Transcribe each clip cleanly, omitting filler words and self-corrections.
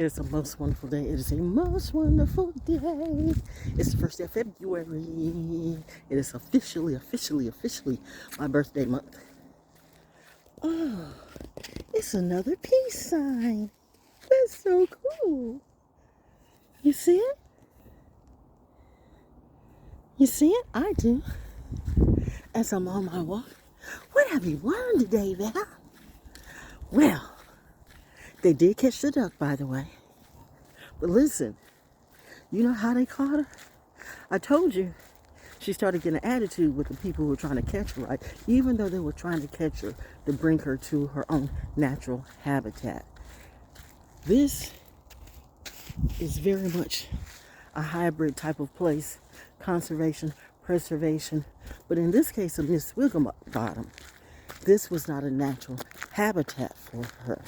It is a most wonderful day. It is a most wonderful day. It's the first day of February. It is officially my birthday month. Oh, it's another peace sign. That's so cool. You see it? You see it? I do. As I'm on my walk. What have you learned today, Val? Well, they did catch the duck, by the way. But listen, you know how they caught her? I told you she started getting an attitude with the people who were trying to catch her, right? Even though they were trying to catch her to bring her to her own natural habitat. This is very much a hybrid type of place. Conservation, preservation. But in this case of Miss Wigglebottom, this was not a natural habitat for her.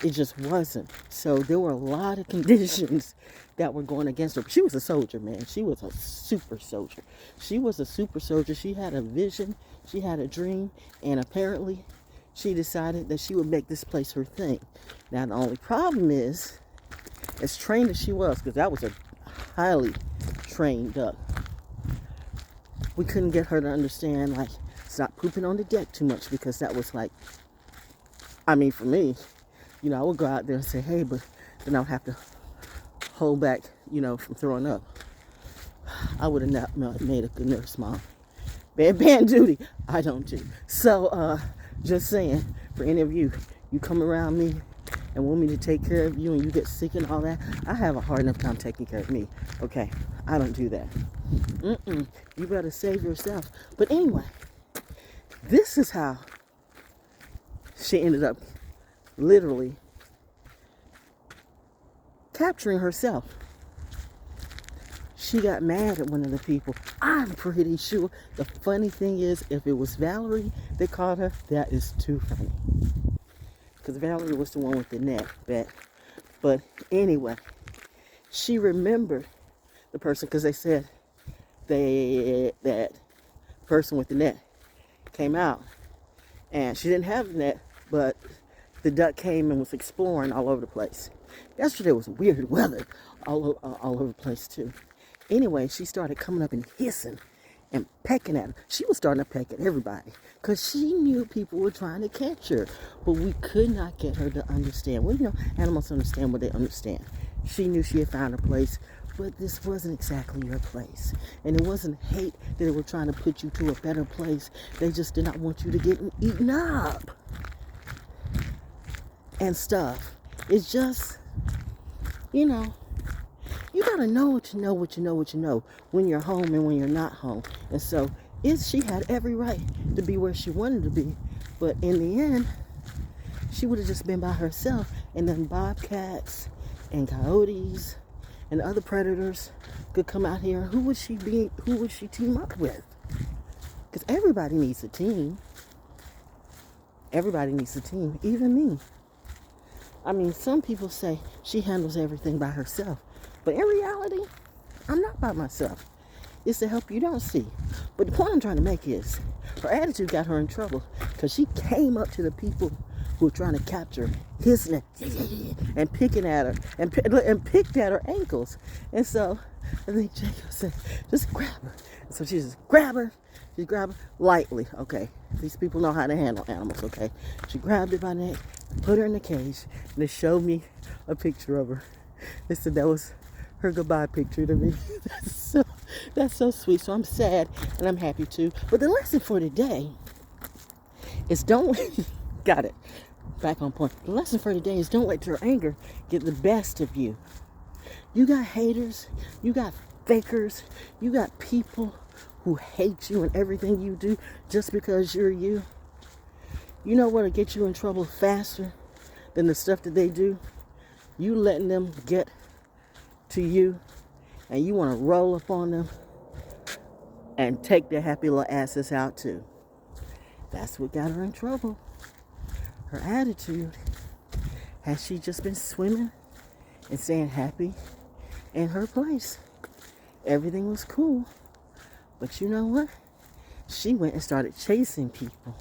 It just wasn't. So there were a lot of conditions that were going against her. She was a soldier, man. She was a super soldier. She was a super soldier. She had a vision. She had a dream. And apparently, she decided that she would make this place her thing. Now, the only problem is, as trained as she was, because that was a highly trained duck, we couldn't get her to understand, like, stop pooping on the deck too much, because that was like, I mean, for me, you know, I would go out there and say, hey, but then I'll have to hold back, you know, from throwing up. I would have not made a good nurse mom. Band duty, I don't do. So, just saying, for any of you, you come around me and want me to take care of you and you get sick and all that, I have a hard enough time taking care of me. Okay, I don't do that. You better save yourself. But anyway, this is how she ended up literally capturing herself. She got mad at one of the people. I'm pretty sure. The funny thing is, if it was Valerie that caught her, that is too funny. Because Valerie was the one with the net bet. But anyway, she remembered the person, because they said that person with the net came out. And she didn't have the net, but the duck came and was exploring all over the place. Yesterday was weird weather all over the place too. Anyway, she started coming up and hissing and pecking at her. She was starting to peck at everybody because she knew people were trying to catch her. But we could not get her to understand. Well, you know, animals understand what they understand. She knew she had found her place, but this wasn't exactly your place. And it wasn't hate that they were trying to put you to a better place. They just did not want you to get eaten up and stuff. It's just, you know, you gotta know what you know when you're home and when you're not home. And so she had every right to be where she wanted to be, but in the end, she would have just been by herself, and then bobcats and coyotes and other predators could come out here. Who would she team up with? Because everybody needs a team. Everybody needs a team, even me. I mean, some people say she handles everything by herself. But in reality, I'm not by myself. It's the help you don't see. But the point I'm trying to make is, her attitude got her in trouble because she came up to the people who were trying to capture her, hissing and picking at her and picked at her ankles. And so I think Jacob said, just grab her. And so she just grabbed her. She grabbed her lightly. Okay, these people know how to handle animals, okay? She grabbed her by the neck, put her in the cage, and they showed me a picture of her. They said that was her goodbye picture to me. That's so sweet. So I'm sad and I'm happy too. But the lesson for today is got it. Back on point. The lesson for today is don't let your anger get the best of you. You got haters, you got fakers, you got people who hate you and everything you do just because you're you. You know what'll get you in trouble faster than the stuff that they do? You letting them get to you and you want to roll up on them and take their happy little asses out too. That's what got her in trouble. Her attitude. Had she just been swimming and staying happy in her place, everything was cool. But you know what? She went and started chasing people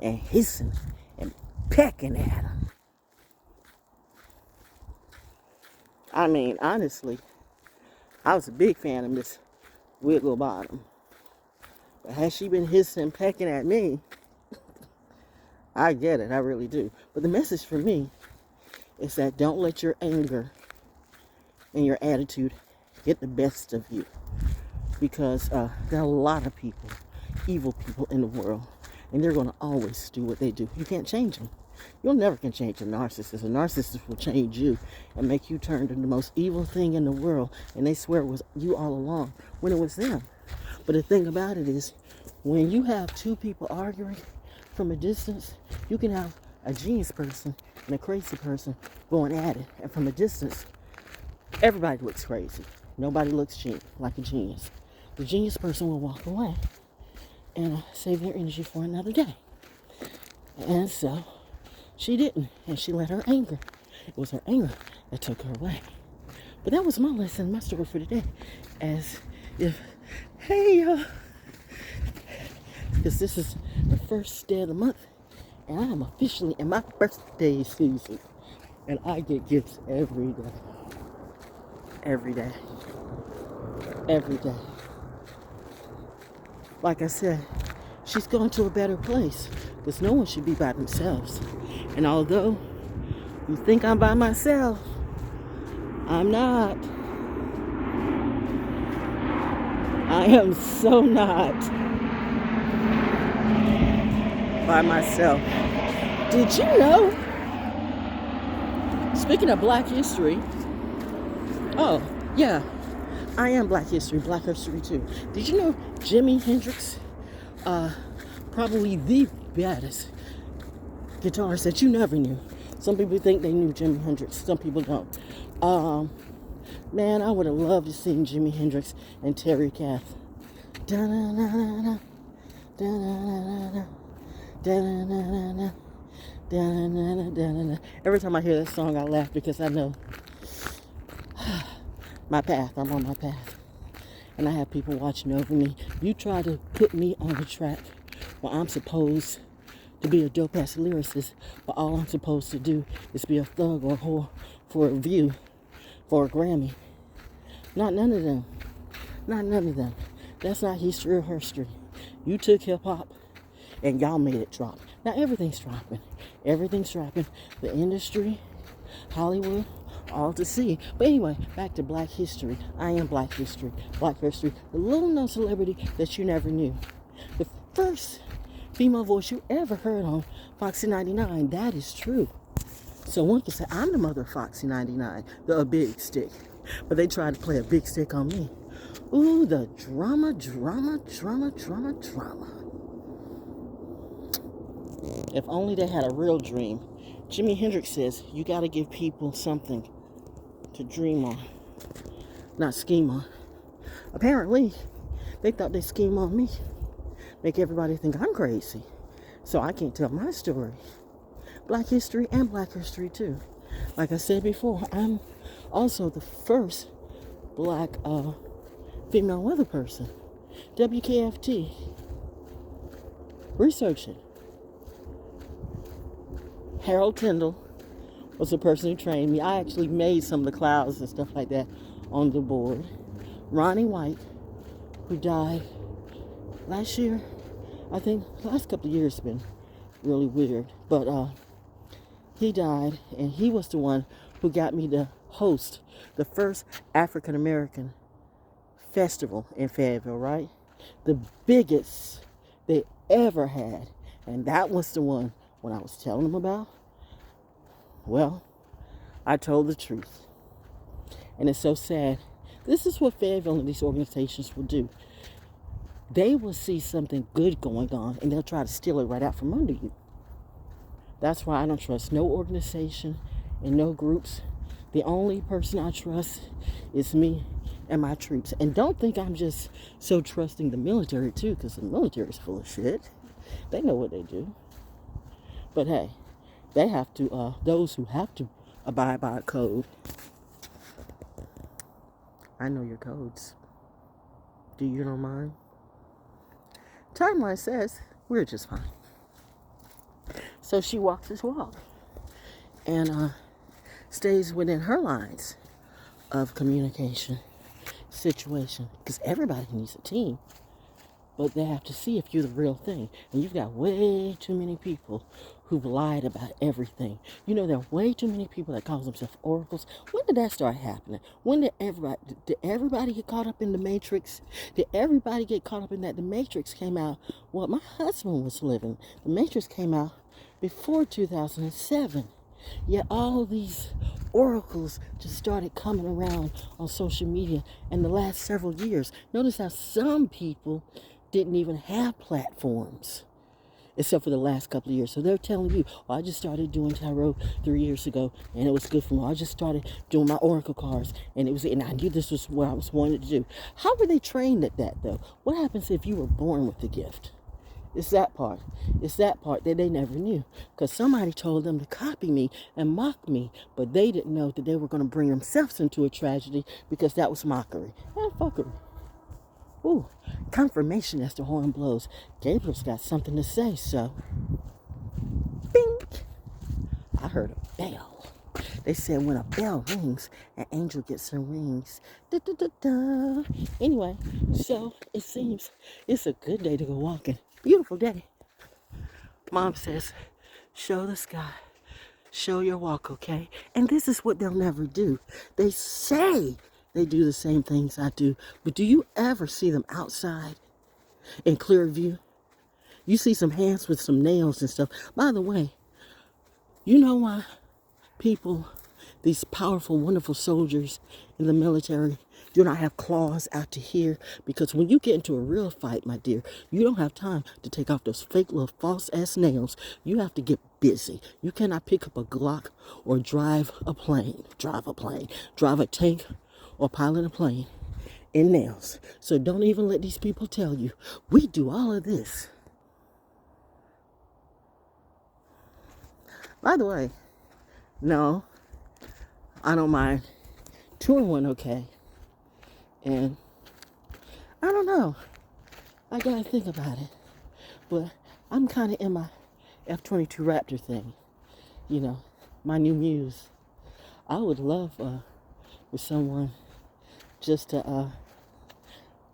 and hissing and pecking at them. I mean, honestly, I was a big fan of Miss Wigglebottom. But has she been hissing and pecking at me? I get it, I really do. But the message for me is that don't let your anger and your attitude get the best of you. Because there are a lot of people, evil people in the world, and they're going to always do what they do. You can't change them. You'll never can change a narcissist. A narcissist will change you and make you turn to the most evil thing in the world, and they swear it was you all along when it was them. But the thing about it is, when you have two people arguing from a distance, you can have a genius person and a crazy person going at it, and from a distance, everybody looks crazy. Nobody looks like a genius. The genius person will walk away and save their energy for another day. And so she didn't, and she let her anger. It was her anger that took her away. But that was my lesson, my story for today. As if, hey, because this is the first day of the month, and I am officially in my birthday season, and I get gifts every day. Every day. Every day. Like I said, she's gone to a better place, because no one should be by themselves. And although you think I'm by myself, I'm not. I am so not by myself. Did you know, speaking of Black history, oh, yeah, I am Black history too. Did you know Jimi Hendrix, probably the baddest guitarist that you never knew? Some people think they knew Jimi Hendrix, some people don't. Man, I would have loved to see Jimi Hendrix and Terry Kath. Da-na-na-na-na, da-na-na-na-na, da-na-na-na-na, da-na-na-na-na. Every time I hear that song, I laugh because I know my path. I'm on my path. And I have people watching over me. You try to put me on the track where I'm supposed to be a dope-ass lyricist, but all I'm supposed to do is be a thug or a whore for a view, for a Grammy. Not none of them. Not none of them. That's not history or herstory. You took hip-hop and y'all made it drop. Now everything's dropping. Everything's dropping. The industry, Hollywood, all to see. But anyway, back to Black history. I am Black history. Black history. The little known celebrity that you never knew. The first female voice you ever heard on Foxy 99. That is true. So one can say, I'm the mother of Foxy 99, the big stick. But they tried to play a big stick on me. Ooh, the drama. If only they had a real dream. Jimi Hendrix says, you got to give people something to dream on, not scheme on. Apparently, they thought they scheme on me. Make everybody think I'm crazy. So I can't tell my story. Black history and Black history too. Like I said before, I'm also the first Black female weather person. WKFT. Research it. Harold Tyndall was the person who trained me. I actually made some of the clouds and stuff like that on the board. Ronnie White, who died last year. I think the last couple of years have been really weird. But he died, and he was the one who got me to host the first African American festival in Fayetteville, right? The biggest they ever had. And that was the one when I was telling them about. Well, I told the truth. And it's so sad. This is what Fayetteville and these organizations will do. They will see something good going on, and they'll try to steal it right out from under you. That's why I don't trust no organization and no groups. The only person I trust is me and my troops. And don't think I'm just so trusting the military too, because the military is full of shit. They know what they do. But hey, they have to, those who have to abide by a code. I know your codes. Do you know mine? Timeline says we're just fine. So she walks this walk and stays within her lines of communication situation, because everybody needs a team, but they have to see if you're the real thing. And you've got way too many people who've lied about everything. You know, there are way too many people that call themselves oracles. When did that start happening? When did everybody get caught up in the Matrix? Did everybody get caught up in that? The Matrix came out while my husband was living. The Matrix came out before 2007. Yet all these oracles just started coming around on social media in the last several years. Notice how some people didn't even have platforms except for the last couple of years. So they're telling you, oh, I just started doing tarot 3 years ago and it was good for me. I just started doing my oracle cards and I knew this was what I was wanting to do. How were they trained at that though? What happens if you were born with the gift? It's that part. It's that part that they never knew. Because somebody told them to copy me and mock me, but they didn't know that they were going to bring themselves into a tragedy because that was mockery and fuckery. Ooh, confirmation as the horn blows. Gabriel's got something to say, so. Bing! I heard a bell. They said when a bell rings, an angel gets her wings. Da, da, da, da. Anyway, so it seems it's a good day to go walking. Beautiful day. Mom says, show the sky. Show your walk, okay? And this is what they'll never do. They say they do the same things I do, but do you ever see them outside in clear view? You see some hands with some nails and stuff. By the way, you know why people, these powerful, wonderful soldiers in the military, do not have claws out to here? Because when you get into a real fight, my dear, you don't have time to take off those fake little false-ass nails. You have to get busy. You cannot pick up a Glock or drive a tank, or pilot a plane in nails. So don't even let these people tell you, we do all of this. By the way, no, I don't mind touring one, okay? And I don't know. I gotta think about it. But I'm kind of in my F-22 Raptor thing. You know, my new muse. I would love with someone just to,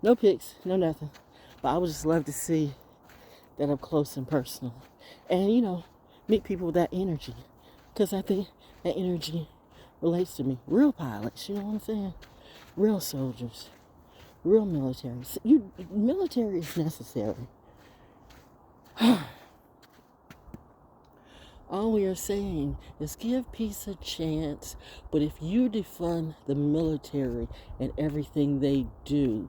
no pics, no nothing. But I would just love to see that up close and personal. And, you know, meet people with that energy. Because I think that energy relates to me. Real pilots, you know what I'm saying? Real soldiers, real military. Military is necessary. All we are saying is give peace a chance, but if you defund the military and everything they do,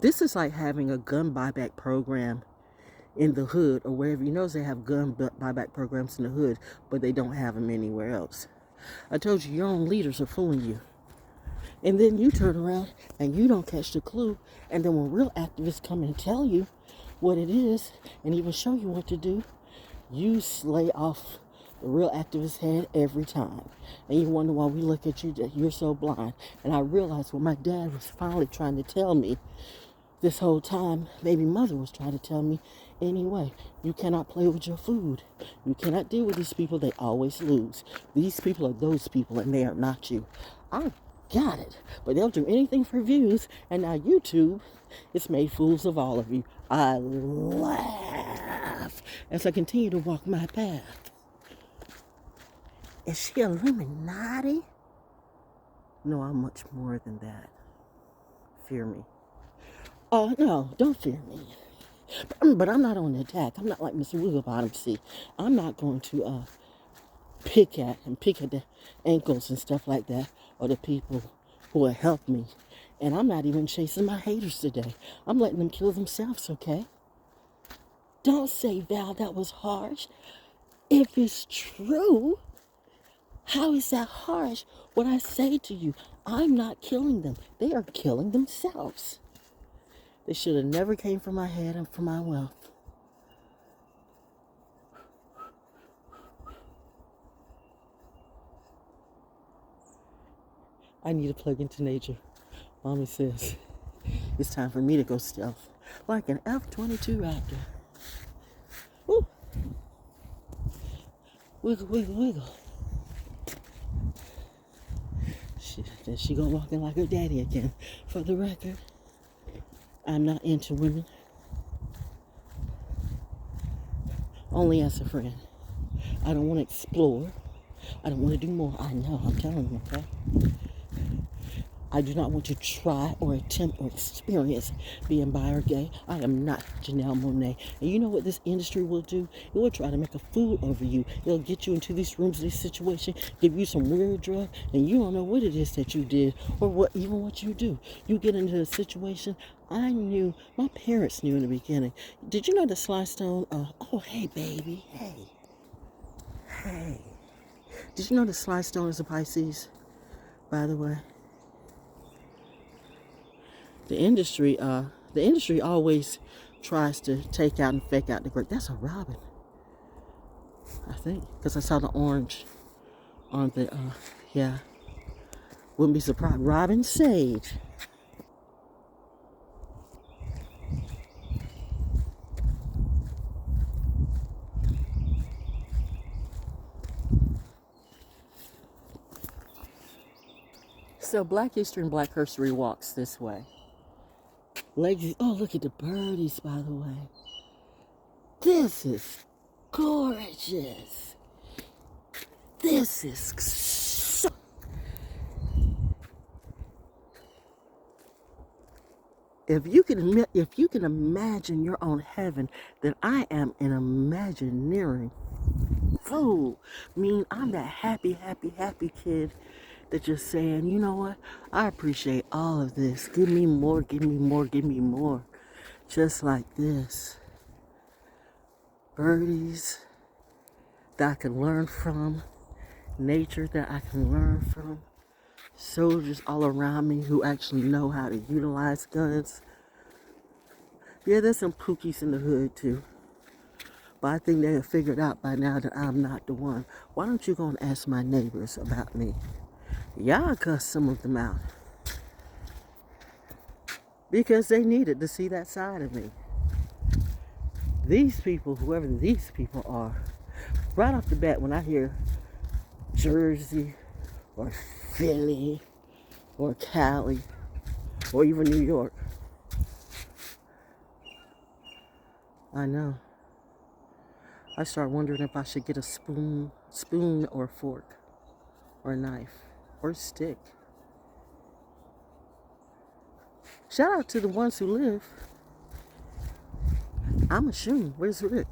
this is like having a gun buyback program in the hood or wherever. You know they have gun buyback programs in the hood, but they don't have them anywhere else. I told you, your own leaders are fooling you. And then you turn around and you don't catch the clue. And then when real activists come and tell you what it is and even show you what to do, you slay off the real activist's head every time. And you wonder why we look at you that you're so blind. And I realized what my dad was finally trying to tell me this whole time, baby mother was trying to tell me anyway. You cannot play with your food. You cannot deal with these people. They always lose. These people are those people and they are not you. I got it. But they'll do anything for views. And now YouTube, it's made fools of all of you. I laugh as I continue to walk my path. Is she Illuminati? No, I'm much more than that. Fear me. Oh, no, don't fear me. But I'm not on the attack. I'm not like Mr. Wigglebottom. See, I'm not going to pick at the ankles and stuff like that, or the people who will help me. And I'm not even chasing my haters today. I'm letting them kill themselves, okay? Don't say, Val, that was harsh. If it's true, how is that harsh? What I say to you, I'm not killing them. They are killing themselves. They should have never came for my head and for my wealth. I need to plug into nature. Mommy says it's time for me to go stealth like an F-22 Raptor. Woo. Wiggle, wiggle, wiggle. Then she gonna walk in like her daddy again. For the record, I'm not into women. Only as a friend. I don't want to explore. I don't want to do more. I know, I'm telling you, okay? I do not want to try or attempt or experience being bi or gay. I am not Janelle Monáe. And you know what this industry will do? It will try to make a fool over you. It'll get you into these rooms, this situation, give you some weird drug, and you don't know what it is that you did or what you do. You get into a situation. I knew, my parents knew in the beginning. Did you know that Sly Stone, oh, hey, baby, hey. Did you know that Sly Stone is a Pisces, by the way? The industry always tries to take out and fake out the great. That's a robin, I think, because I saw the orange on the, yeah. Wouldn't be surprised. Robin Sage. So Black History and Black Herstory walks this way. Ladies, oh, look at the birdies, by the way. This is gorgeous. This is so... If you can imagine your own heaven, then I am an imagineering fool. I'm that happy kid that just saying, you know what? I appreciate all of this. Give me more, give me more, give me more. Just like this. Birdies that I can learn from. Nature that I can learn from. Soldiers all around me who actually know how to utilize guns. Yeah, there's some pookies in the hood too. But I think they have figured out by now that I'm not the one. Why don't you go and ask my neighbors about me? Y'all cuss some of them out. Because they needed to see that side of me. These people, whoever these people are, right off the bat when I hear Jersey or Philly or Cali or even New York, I know. I start wondering if I should get a spoon or a fork or a knife or a stick. Shout out to the ones who live. I'm assuming. Where's Rick?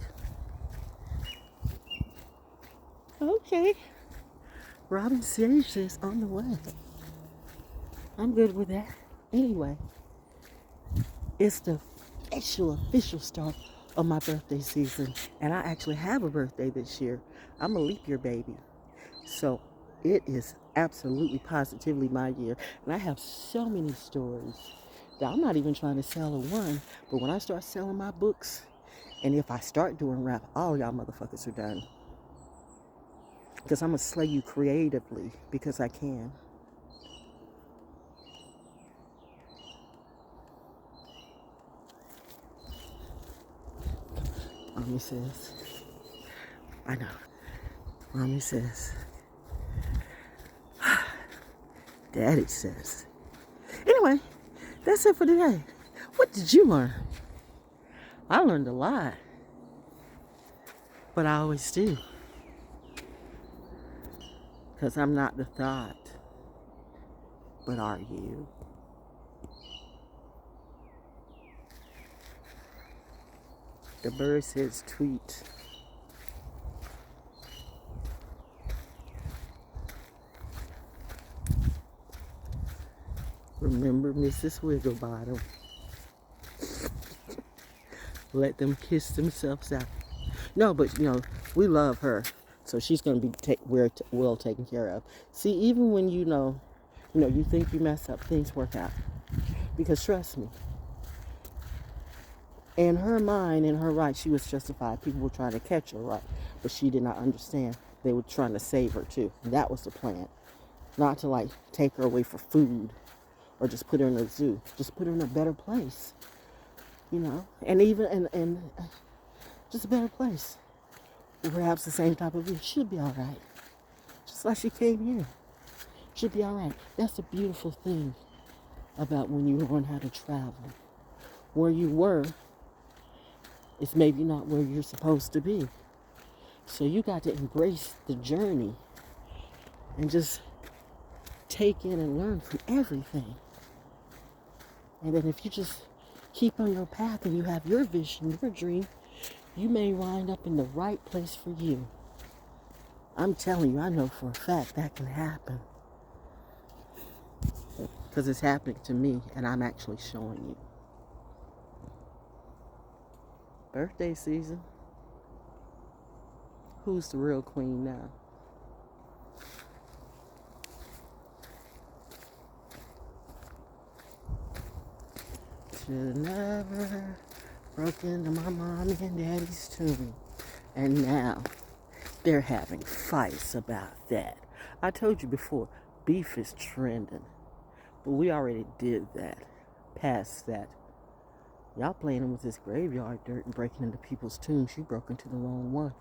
Okay. Robin Sage is on the way. I'm good with that. Anyway, it's the official start of my birthday season. And I actually have a birthday this year. I'm a leap year baby. So it is absolutely positively my year. And I have so many stories that I'm not even trying to sell a one. But when I start selling my books, and if I start doing rap, all y'all motherfuckers are done. Because I'm going to slay you creatively because I can. Mommy says, I know. Mommy says, Daddy says. Anyway, that's it for today. What did you learn? I learned a lot. But I always do. Because I'm not the thought. But are you? The bird says tweet. Remember Mrs. Wigglebottom. Let them kiss themselves out. No, but we love her. So she's going to be well taken care of. See, even when you think you mess up, things work out. Because trust me, in her mind, in her right, she was justified. People were trying to catch her right, but she did not understand. They were trying to save her too. That was the plan. Not to take her away for food or just put her in a zoo. Just put her in a better place. And even and just a better place. Perhaps the same type of view. She'll be all right. Just like she came here. Should be all right. That's the beautiful thing about when you learn how to travel. Where you were is maybe not where you're supposed to be. So you got to embrace the journey and just take in and learn from everything. And then if you just keep on your path and you have your vision, your dream, you may wind up in the right place for you. I'm telling you, I know for a fact that can happen. Because it's happening to me, and I'm actually showing you. Birthday season. Who's the real queen now? Should never broke into my mommy and daddy's tomb. And now they're having fights about that. I told you before, beef is trending. But we already did that. Past that. Y'all playing with this graveyard dirt and breaking into people's tombs. You broke into the wrong one.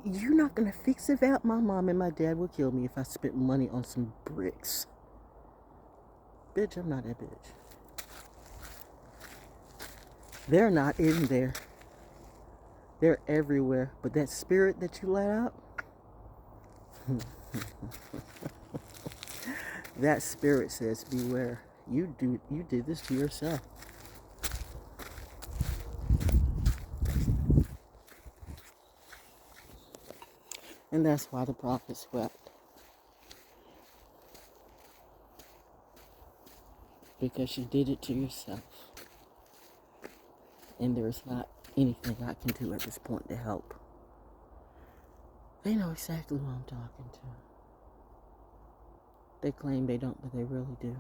You're not going to fix it out. My mom and my dad would kill me if I spent money on some bricks. Bitch, I'm not that bitch. They're not in there. They're everywhere. But that spirit that you let out, that spirit says, beware. You did this to yourself. And that's why the prophets wept. Because you did it to yourself. And there's not anything I can do at this point to help. They know exactly who I'm talking to. They claim they don't, but they really do.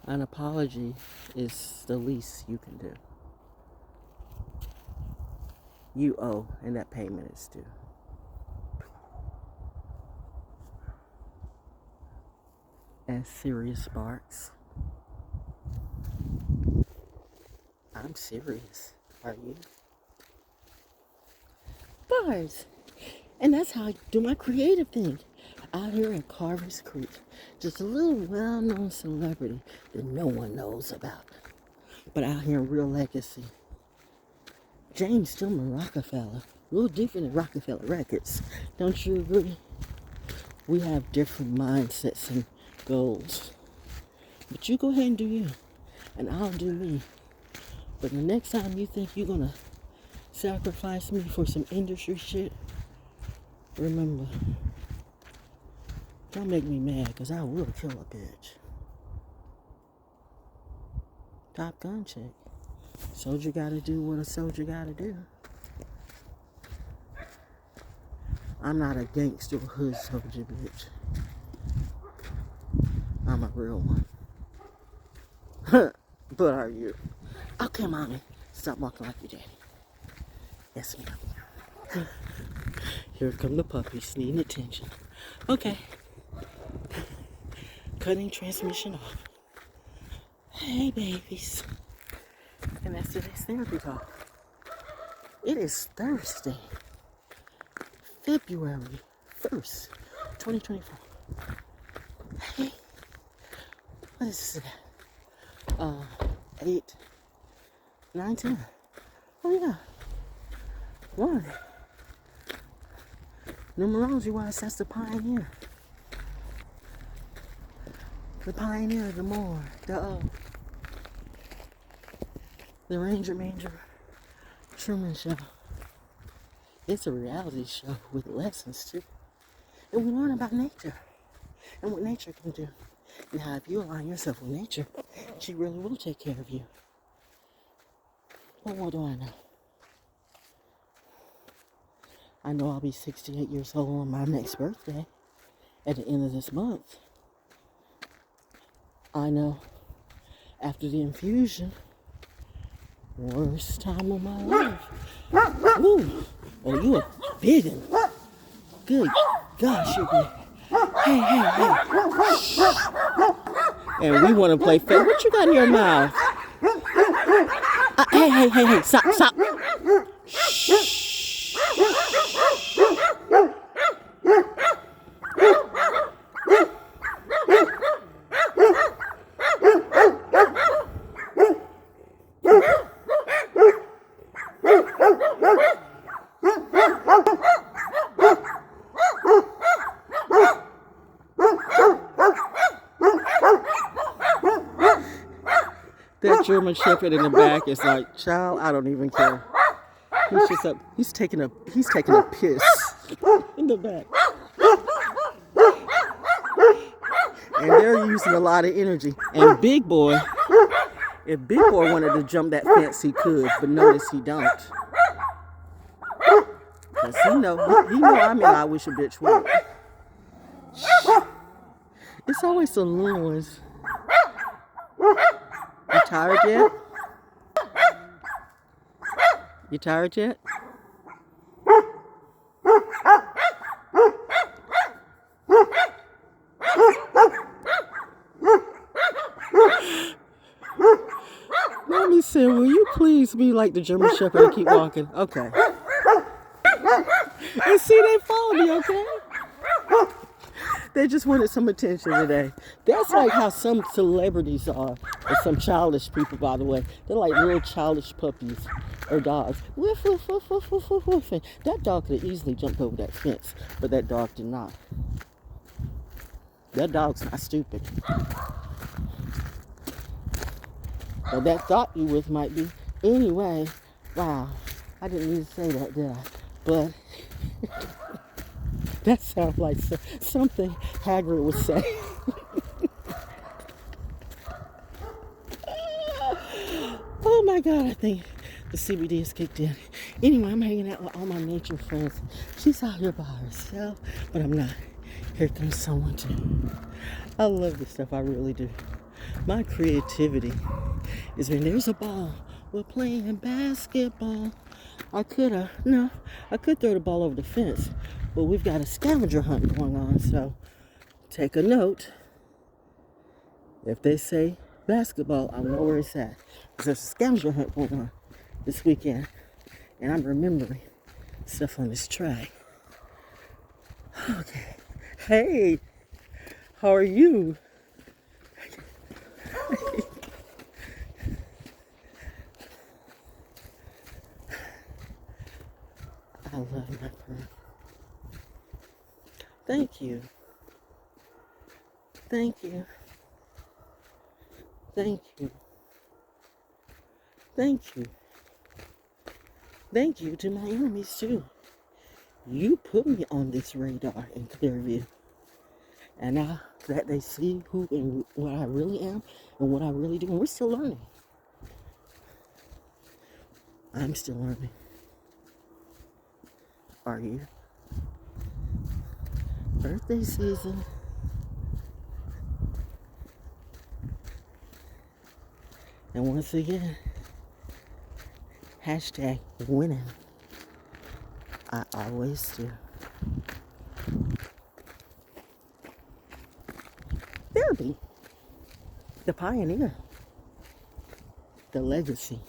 An apology is the least you can do. You owe, and that payment is due. And serious sparks. I'm serious. Are you? Bars. And that's how I do my creative thing. Out here in Carver's Creek. Just a little well-known celebrity that no one knows about. But out here in real legacy. James Stillman Rockefeller. A little different than Rockefeller Records. Don't you agree? We have different mindsets and goals. But you go ahead and do you. And I'll do me. But the next time you think you're going to sacrifice me for some industry shit, remember, don't make me mad, because I will kill a bitch. Top Gun chick. Soldier gotta do what a soldier gotta do. I'm not a gangster hood soldier, bitch. I'm a real one. But are you? Okay, mommy. Stop walking like your daddy. Yes, ma'am. Here come the puppies needing attention. Okay. Cutting transmission off. Hey, babies. And that's today's therapy talk. It is Thursday, February 1st, 2024. Hey. What is it? 8, 9, 10. Oh, yeah. 1. Numerology wise, that's the pioneer. The pioneer, the more, the Ranger Manger Truman Show. It's a reality show with lessons too. And we learn about nature and what nature can do. And how if you align yourself with nature, she really will take care of you. What more do I know? I know I'll be 68 years old on my next birthday at the end of this month. I know after the infusion, worst time of my life. Ooh, oh, you a big one. Good gosh, you're big. Hey. Shh. And we want to play fair. What you got in your mouth? Hey, stop. That German Shepherd in the back is like, child, I don't even care. He's just up. He's taking a piss in the back, and they're using a lot of energy. And Big Boy, if Big Boy wanted to jump that fence, he could, but notice he don't. Cause he know I wish a bitch would. It's always the little ones. You tired yet? You tired yet? Mommy said, will you please be like the German Shepherd and keep walking? Okay. And see, they follow me, okay? They just wanted some attention today. That's like how some celebrities are, or some childish people, by the way. They're like little childish puppies or dogs. Woof, woof, woof, woof, woof, woof, woof. And that dog could have easily jumped over that fence, but that dog did not. That dog's not stupid. But that thought you with might be. Anyway, wow. I didn't mean to say that, did I? But that sounds like something Hagrid would say. Oh my God, I think the CBD has kicked in. Anyway, I'm hanging out with all my nature friends. She's out here by herself, but I'm not. Here comes someone too. I love this stuff, I really do. My creativity is when there's a ball, we're playing basketball. I could throw the ball over the fence, but we've got a scavenger hunt going on, so take a note. If they say basketball, I know where it's at. Because there's a scavenger hunt going on this weekend, and I'm remembering stuff on this track. Okay. Hey, how are you? I love my friend. Thank you. Thank you. Thank you. Thank you. Thank you to my enemies too. You put me on this radar in Clearview. And now that they see who and what I really am and what I really do, and we're still learning. I'm still learning. Are you? Birthday season. And once again, hashtag winning. I always do. Therapy. The pioneer. The legacy.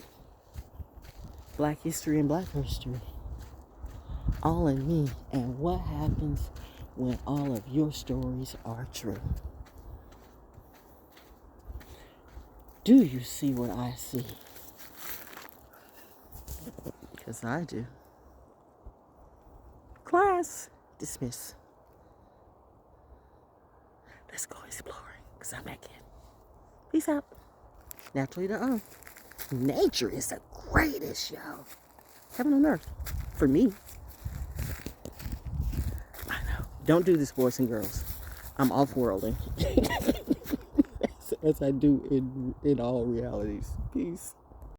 Black history and Black history. All in me. And what happens when all of your stories are true? Do you see what I see? Because I do. Class dismiss. Let's go exploring, because I'm back in. Peace out. Naturally, nature is the greatest, yo. Heaven on earth. For me. I know. Don't do this, boys and girls. I'm off-worlding. As I do in all realities. Peace.